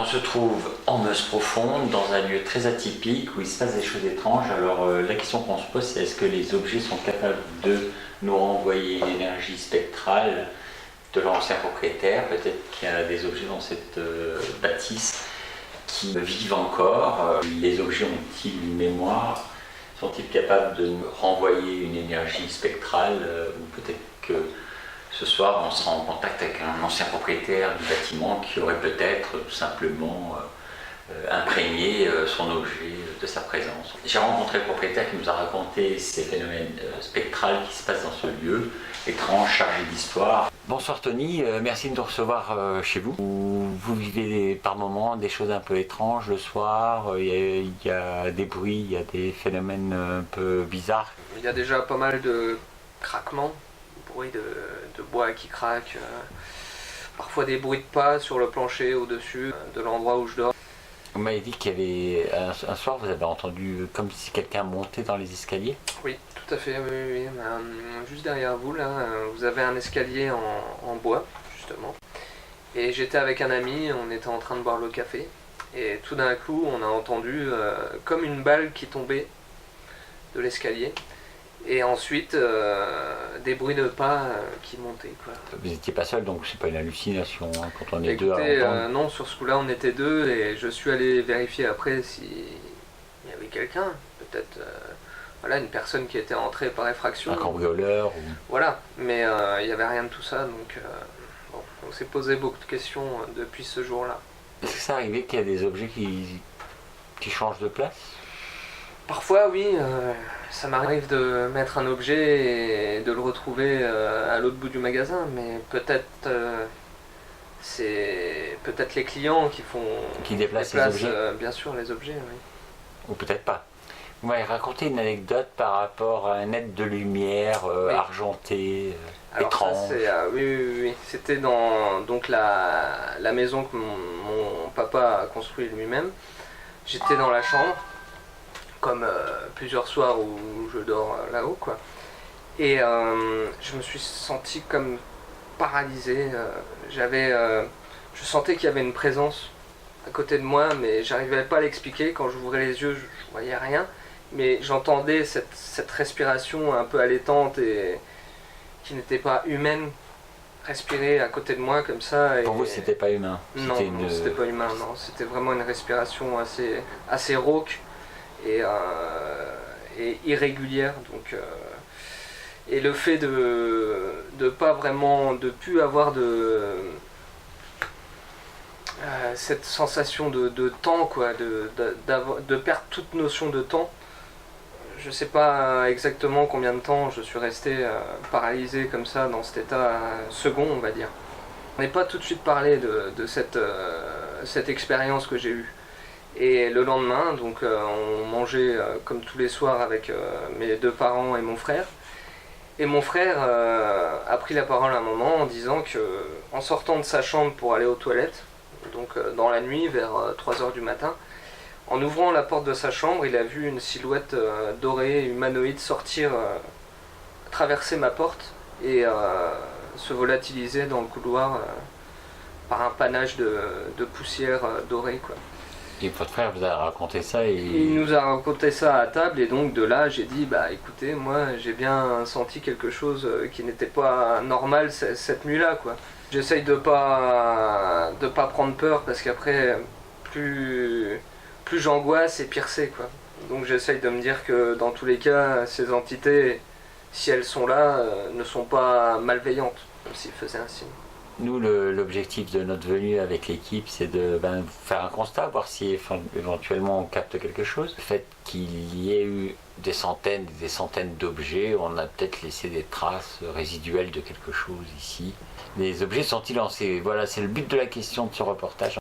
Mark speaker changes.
Speaker 1: se trouve en Meuse profonde, dans un lieu très atypique où il se passe des choses étranges. Alors la question qu'on se pose, c'est est-ce que les objets sont capables de nous renvoyer l'énergie spectrale de l'ancien propriétaire? Peut-être qu'il y a des objets dans cette bâtisse qui vivent encore. Les objets ont-ils une mémoire? Sont-ils capables de nous renvoyer une énergie spectrale? Ou peut-être que ce soir, on sera en contact avec un ancien propriétaire du bâtiment qui aurait peut-être tout simplement imprégné son objet de sa présence. J'ai rencontré le propriétaire qui nous a raconté ces phénomènes spectrales qui se passent dans ce lieu, étrange, chargé d'histoire. Bonsoir Tony, merci de nous recevoir chez vous. Vous vivez par moments des choses un peu étranges le soir, il y a des bruits, il y a des phénomènes un peu bizarres.
Speaker 2: Il y a déjà pas mal de craquements. Bruit de bois qui craque, parfois des bruits de pas sur le plancher au-dessus de l'endroit où je dors.
Speaker 1: Vous m'avez dit qu'il y avait un soir, vous avez entendu comme si quelqu'un montait dans les escaliers?
Speaker 2: Oui, tout à fait, oui. Juste derrière vous, là, vous avez un escalier en bois, justement. Et j'étais avec un ami, on était en train de boire le café. Et tout d'un coup, on a entendu comme une balle qui tombait de l'escalier. Et ensuite, des bruits de pas qui montaient, quoi.
Speaker 1: Vous n'étiez pas seul, donc c'est pas une hallucination hein, quand on est
Speaker 2: Écoutez,
Speaker 1: deux à entendre.
Speaker 2: non, sur ce coup-là, on était deux et je suis allé vérifier après s'il y avait quelqu'un. Peut-être voilà, une personne qui était entrée par effraction.
Speaker 1: Un cambrioleur ou...
Speaker 2: Voilà, mais il n'y avait rien de tout ça, donc bon, on s'est posé beaucoup de questions depuis ce jour-là.
Speaker 1: Est-ce que ça arrivait qu'il y a des objets qui changent de place?
Speaker 2: Parfois, oui, ça m'arrive de mettre un objet et de le retrouver à l'autre bout du magasin, mais peut-être c'est peut-être les clients qui
Speaker 1: déplacent les objets.
Speaker 2: Bien sûr, les objets, oui.
Speaker 1: Ou peut-être pas. Vous m'avez raconté une anecdote par rapport à un aide de lumière
Speaker 2: Oui.
Speaker 1: argenté,
Speaker 2: Alors
Speaker 1: étrange.
Speaker 2: ça, oui. C'était dans donc la maison que mon papa a construit lui-même. J'étais dans la chambre, comme plusieurs soirs où je dors là-haut, quoi. Et je me suis senti comme paralysé. Je sentais qu'il y avait une présence à côté de moi, mais j'arrivais pas à l'expliquer. Quand j'ouvrais les yeux, je voyais rien. Mais j'entendais cette respiration un peu allaitante et qui n'était pas humaine, respirer à côté de moi comme ça.
Speaker 1: Pour vous, c'était pas humain?
Speaker 2: Non, c'était pas humain, non. C'était vraiment une respiration assez rauque et irrégulière. Donc, et le fait de pas vraiment, de plus avoir cette sensation de temps, quoi, de perdre toute notion de temps. Je sais pas exactement combien de temps je suis resté paralysé comme ça, dans cet état second, on va dire. On n'est pas tout de suite parlé de cette expérience que j'ai eue. Et le lendemain, donc, on mangeait comme tous les soirs avec mes deux parents et mon frère. Et mon frère a pris la parole à un moment en disant que, en sortant de sa chambre pour aller aux toilettes, donc dans la nuit vers 3h du matin, en ouvrant la porte de sa chambre, il a vu une silhouette dorée, humanoïde, sortir, traverser ma porte et se volatiliser dans le couloir par un panache de poussière dorée, quoi.
Speaker 1: Et votre frère vous a raconté ça et...
Speaker 2: Il nous a raconté ça à table et donc de là j'ai dit bah écoutez, moi j'ai bien senti quelque chose qui n'était pas normal cette nuit-là, quoi. J'essaye de pas prendre peur parce qu'après plus j'angoisse et pire c'est, quoi. Donc j'essaye de me dire que dans tous les cas ces entités, si elles sont là, ne sont pas malveillantes, comme s'ils faisaient un signe.
Speaker 1: Nous, l'objectif de notre venue avec l'équipe, c'est de faire un constat, voir si éventuellement on capte quelque chose. Le fait qu'il y ait eu des centaines et des centaines d'objets, on a peut-être laissé des traces résiduelles de quelque chose ici. Les objets sont-ils lancés? Voilà, c'est le but de la question de ce reportage.